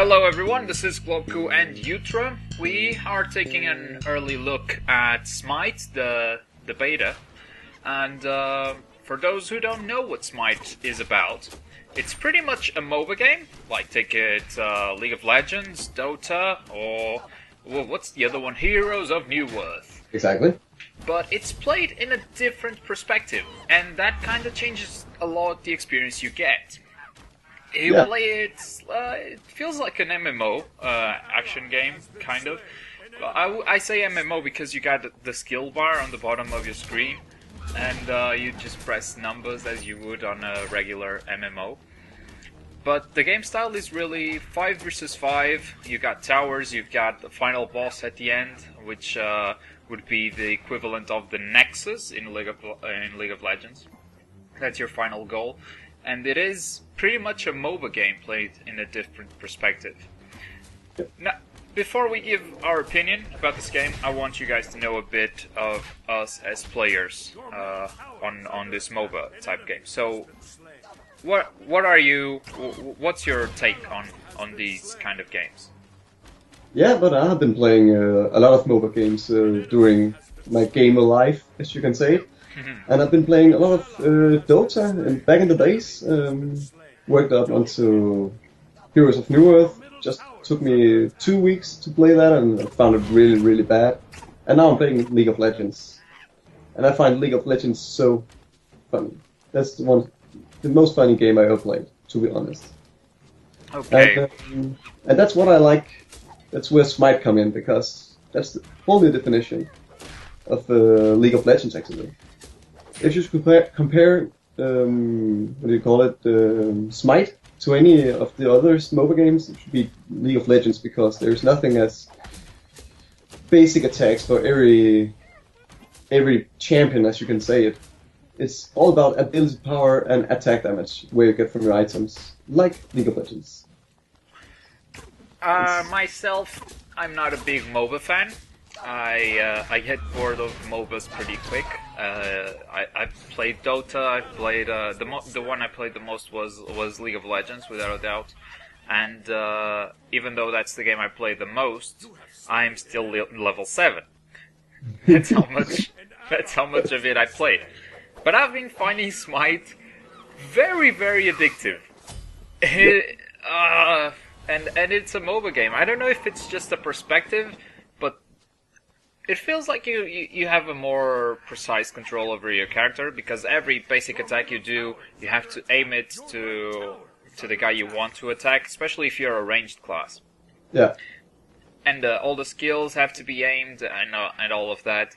Hello everyone, this is Globku and Jutra. We are taking an early look at Smite, the beta. And for those who don't know what Smite is about, it's pretty much a MOBA game. Like take it League of Legends, Dota, or what's the other one? Heroes of New Earth. Exactly. But it's played in a different perspective, and that kind of changes a lot the experience you get. You play it, it feels like an MMO action game, kind of. I say MMO because you got the skill bar on the bottom of your screen, and you just press numbers as you would on a regular MMO. But the game style is really 5 versus 5. You got towers, you've got the final boss at the end, which would be the equivalent of the Nexus in League of Legends. That's your final goal. And it is pretty much a MOBA game played in a different perspective. Now, before we give our opinion about this game, I want you guys to know a bit of us as players on this MOBA type game. So, what are you? What's your take on these kind of games? Yeah, but I have been playing a lot of MOBA games during my gamer life, as you can say. And I've been playing a lot of Dota, and back in the days, worked up onto Heroes of New Earth. Just took me 2 weeks to play that, and I found it really, really bad. And now I'm playing League of Legends, and I find League of Legends so funny. That's the most funny game I ever played, to be honest. Okay. And that's what I like. That's where Smite come in, because that's the whole new definition of League of Legends, actually. If you compare what do you call it, Smite to any of the other MOBA games, it should be League of Legends, because there's nothing as basic attacks for every champion, as you can say it. It's all about ability power and attack damage, where you get from your items, like League of Legends. Myself, I'm not a big MOBA fan. I get bored of MOBAs pretty quick. I played Dota. I played the one I played the most was League of Legends, without a doubt. And even though that's the game I played the most, I'm still level 7. That's how much of it I played. But I've been finding Smite very, very addictive. And it's a MOBA game. I don't know if it's just a perspective, but it feels like you have a more precise control over your character, because every basic attack you do, you have to aim it to the guy you want to attack, especially if you're a ranged class. Yeah. And all the skills have to be aimed and all of that.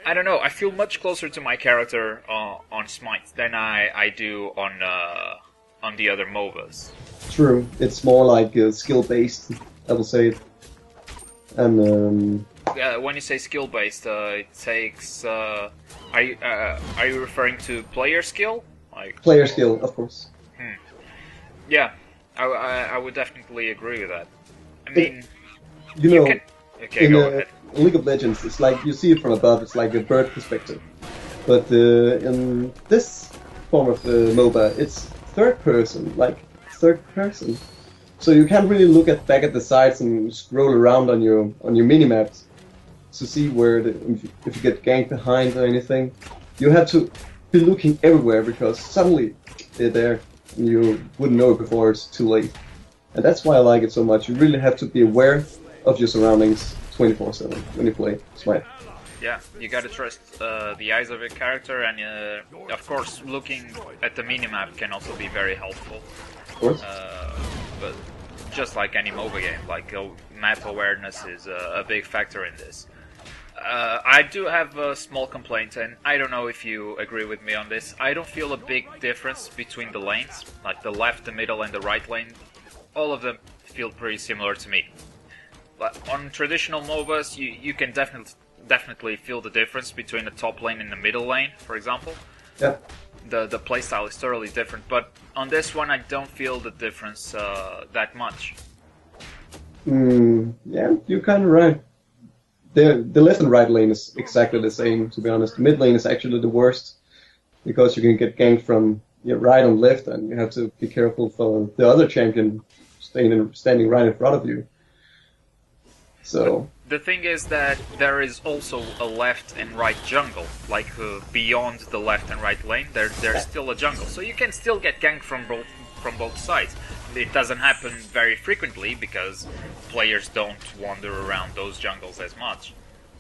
I don't know, I feel much closer to my character on Smite than I do on the other MOBAs. True, it's more like skill-based, I will say. And when you say skill-based, it takes. Are you referring to player skill? Player skill, of course. Yeah, I would definitely agree with that. I mean, okay, in go ahead. League of Legends, it's like you see it from above. It's like a bird perspective. But in this form of MOBA, it's third person. So you can't really look back at the sides and scroll around on your minimaps to see where if you get ganked behind or anything. You have to be looking everywhere, because suddenly they're there and you wouldn't know it before it's too late. And that's why I like it so much. You really have to be aware of your surroundings 24/7 when you play Smite. Yeah, you gotta trust the eyes of your character, and of course looking at the minimap can also be very helpful. Of course. But just like any MOBA game, like map awareness is a big factor in this. I do have a small complaint, and I don't know if you agree with me on this. I don't feel a big difference between the lanes, like the left, the middle, and the right lane. All of them feel pretty similar to me. But on traditional MOBAs, you can definitely feel the difference between the top lane and the middle lane, for example. Yeah. The playstyle is totally different, but on this one I don't feel the difference that much. Yeah, you're kind of right. The left and right lane is exactly the same, to be honest. The mid lane is actually the worst, because you can get ganked from your right and left, and you have to be careful for the other champion standing right in front of you. So the thing is that there is also a left and right jungle, like beyond the left and right lane. There's still a jungle, so you can still get ganked from both sides. It doesn't happen very frequently because players don't wander around those jungles as much.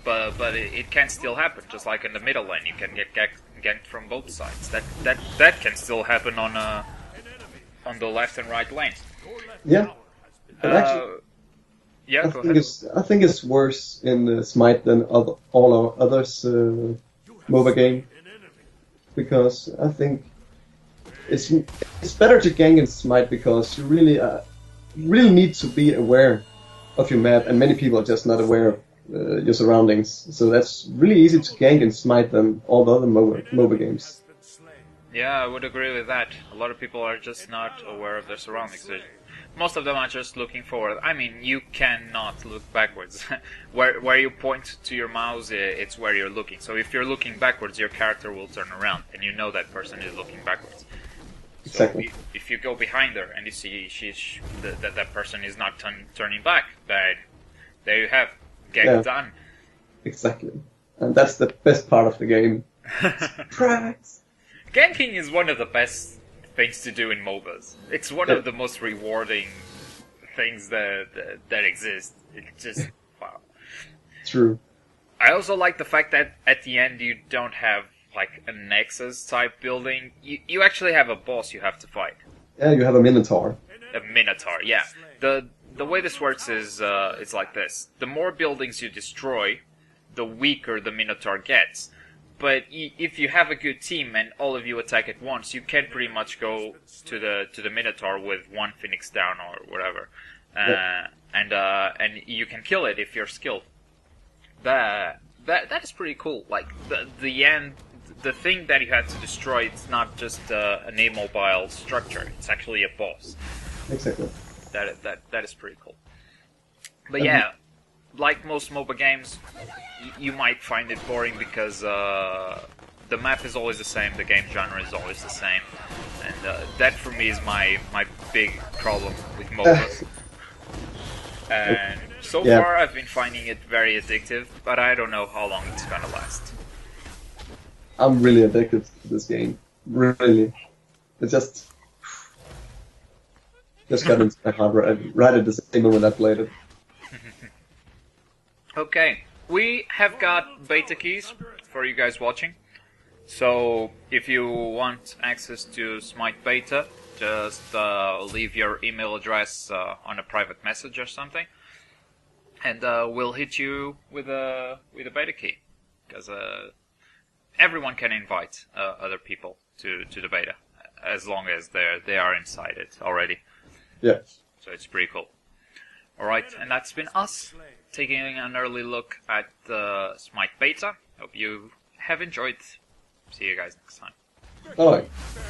But it can still happen, just like in the middle lane, you can get ganked from both sides. That can still happen on the left and right lanes. yeah, but actually, yeah, go ahead. I think it's worse in Smite than all our others MOBA game, because I think it's better to gank in Smite because you really need to be aware of your map, and many people are just not aware of your surroundings. So that's really easy to gank in Smite than all the other MOBA games. Yeah, I would agree with that. A lot of people are just not aware of their surroundings. Most of them are just looking forward. I mean, you cannot look backwards. where you point to your mouse, it's where you're looking. So if you're looking backwards, your character will turn around, and you know that person is looking backwards. Exactly. So if you go behind her and you see that person is not turning back, then there you have game done. Exactly, and that's the best part of the game. Surprise! Ganking is one of the best things to do in MOBAs. It's one of the most rewarding things that exist. It just wow. True. I also like the fact that at the end you don't have like a Nexus type building. You actually have a boss you have to fight. Yeah, you have a Minotaur. A Minotaur, yeah. The way this works is it's like this. The more buildings you destroy, the weaker the Minotaur gets. But if you have a good team and all of you attack at once, you can pretty much go to the Minotaur with one Phoenix down or whatever, and you can kill it if you're skilled. That is pretty cool. Like the thing that you had to destroy, it's not just an immobile structure. It's actually a boss. Exactly. That is pretty cool. But yeah, like most MOBA games, you might find it boring because the map is always the same, the game genre is always the same, and that for me is my big problem with MOBAs. And so far I've been finding it very addictive, but I don't know how long it's gonna last. I'm really addicted to this game. Really. It just got into my heart right at the same moment I played it. Okay, we have got beta keys for you guys watching. So if you want access to Smite beta, just leave your email address on a private message or something, and we'll hit you with a beta key, because everyone can invite other people to the beta as long as they are inside it already. Yeah. So it's pretty cool. All right, and that's been us taking an early look at the Smite beta. Hope you have enjoyed. See you guys next time. Bye.